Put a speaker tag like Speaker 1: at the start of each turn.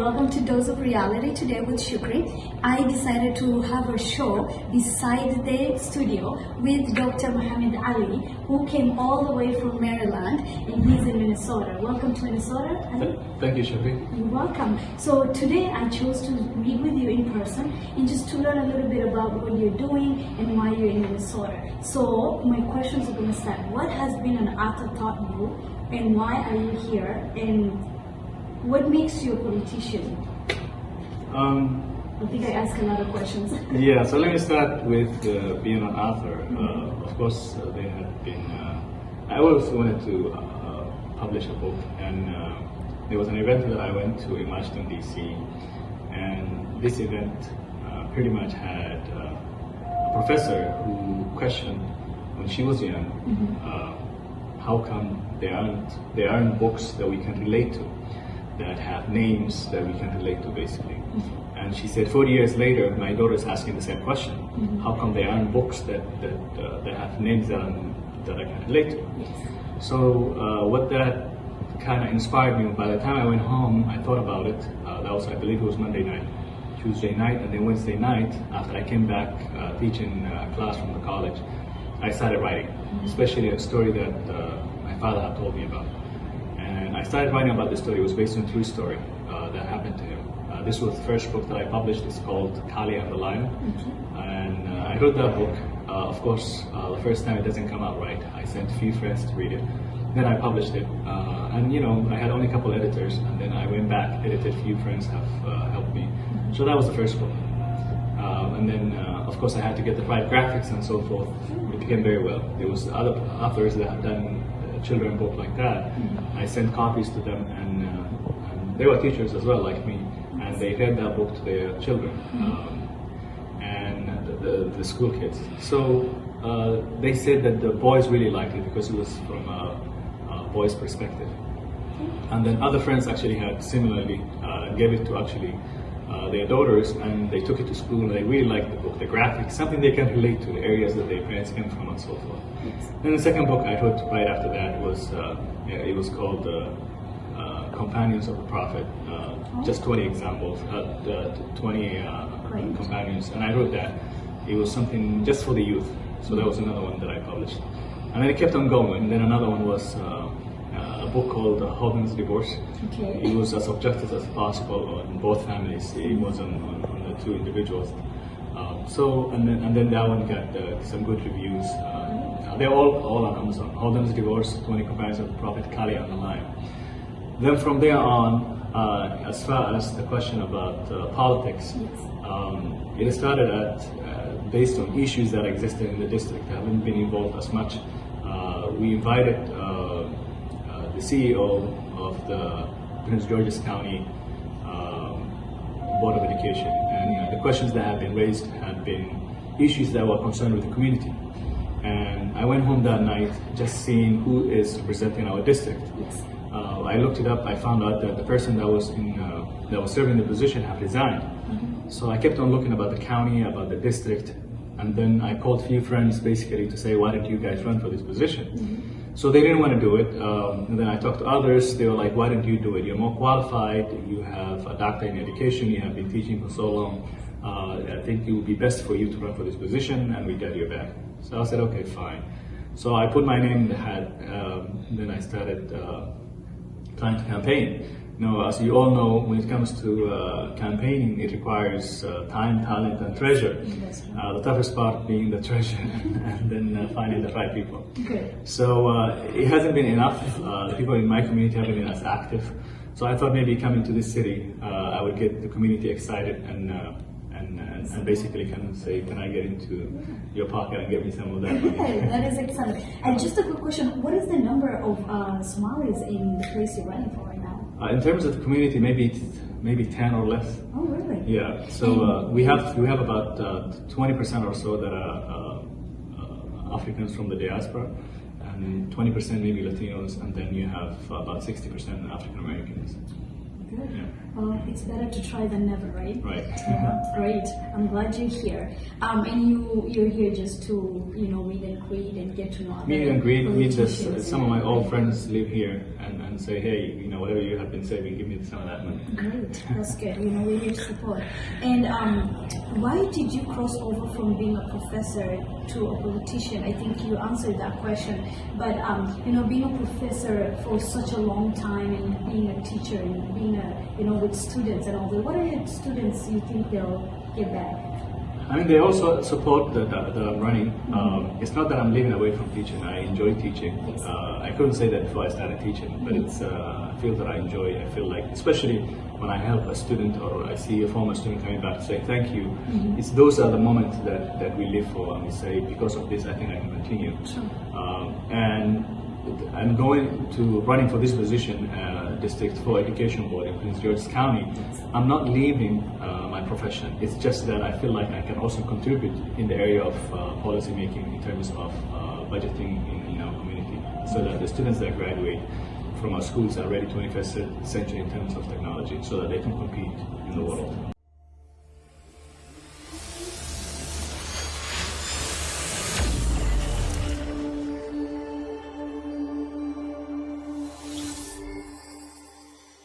Speaker 1: welcome to Dose of Reality today with Shukri. I decided to have a show beside the studio with Dr. Mohammed Ali, who came all the way from Maryland, and he's in Minnesota. Welcome to Minnesota, Ali.
Speaker 2: Thank you, Shukri.
Speaker 1: You're welcome. So today I chose to meet with you in person and just to learn a little bit about what you're doing and why you're in Minnesota. So my questions are going to start. What has been an afterthought you, and why are you here? And what makes you a politician? I think I asked a lot of questions.
Speaker 2: Yeah, so let me start with being an author. Of course, there had been, I always wanted to publish a book, and there was an event that I went to in Washington, D.C., and this event pretty much had a professor who questioned when she was young, how come there aren't books that we can relate to, that have names that we can relate to, basically. And she said 40 years later, my daughter is asking the same question. How come there aren't books that have names that I can relate to? So what that kind of inspired me, by the time I went home, I thought about it. That was, I believe it was Monday night, Tuesday night, and then Wednesday night, after I came back teaching a class from the college, I started writing, especially a story that my father had told me about. And I started writing about this story. It was based on a true story that happened to him. This was the first book that I published. It's called Kali and the Lion. And I wrote that book. Of course, the first time it doesn't come out right. I sent a few friends to read it. Then I published it. And you know, I had only a couple editors, and then I went back, edited. A few friends have helped me. So that was the first book. And then, of course, I had to get the right graphics and so forth. It became very well. There was other authors that had done a children's book like that. I sent copies to them, and they were teachers as well, like me, and they read that book to their children and the school kids. So they said that the boys really liked it because it was from a boy's perspective. And then other friends actually had similarly gave it to actually their daughters, and they took it to school and they really liked the book, the graphics, something they can relate to, the areas that their parents came from and so forth. Then the second book I wrote right after that was, it was called Companions of the Prophet, just 20 examples, 20 companions, and I wrote that. It was something just for the youth, so that was another one that I published. And then it kept on going, and then another one was a book called Holding's Divorce. It was as objective as possible on both families. It wasn't on the two individuals. And then that one got some good reviews. They're all on Amazon. Holding's Divorce, 20 Companions of the Prophet, Kali and the Lion. Then from there on, as far as the question about politics, it started based on issues that existed in the district. I haven't been involved as much. We invited the CEO of the Prince George's County Board of Education, and the questions that have been raised have been issues that were concerned with the community. And I went home that night just seeing who is representing our district. I looked it up. I found out that the person that was serving the position had resigned. So I kept on looking about the county, about the district, and then I called a few friends basically to say, why don't you guys run for this position? So they didn't want to do it. And then I talked to others. They were like, why don't you do it? You're more qualified. You have a doctorate in education. You have been teaching for so long. I think it would be best for you to run for this position, and we get you back. So I said, okay, fine. So I put my name in the hat. Then I started trying to campaign. As you all know, when it comes to campaigning, it requires time, talent, and treasure. The toughest part being the treasure, and then finding the right people. So it hasn't been enough. The people in my community haven't been as active. So I thought maybe coming to this city, I would get the community excited and basically kind of say, can I get into your pocket and give me some of that money?
Speaker 1: That is excellent. And just a quick question, what is the number of Somalis in the place you're running for right now?
Speaker 2: In terms of the community, maybe 10 or less.
Speaker 1: Oh, really?
Speaker 2: Yeah. So we have about 20% or so that are Africans from the diaspora, and 20% maybe Latinos, and then you have about 60% African Americans.
Speaker 1: Good.
Speaker 2: Yeah.
Speaker 1: Well, it's better to try than never, right?
Speaker 2: Right.
Speaker 1: Great. I'm glad you're here. And you're here just to meet and greet and get to know other
Speaker 2: Meet and greet,
Speaker 1: politicians
Speaker 2: some of my
Speaker 1: and-
Speaker 2: old friends live here and say, hey, whatever you have been saving, give me some of that money.
Speaker 1: Great, that's good. We're here to support. And why did you cross over from being a professor to a politician? I think you answered that question. But being a professor for such a long time and being a teacher and being with students and all that, what are your students you think they'll get back?
Speaker 2: I mean, they also support that I'm running. It's not that I'm living away from teaching. I enjoy teaching.
Speaker 1: Yes.
Speaker 2: I couldn't say that before I started teaching, but it's a field that I enjoy. I feel like, especially when I help a student or I see a former student coming back to say thank you, those are the moments that we live for, and we say, because of this, I think I can continue.
Speaker 1: Sure.
Speaker 2: And I'm running for this position, District 4 Education Board in Prince George's County. I'm not leaving my profession. It's just that I feel like I can also contribute in the area of policy making in terms of budgeting in our community, so that the students that graduate from our schools are ready 21st century in terms of technology, so that they can compete in the world.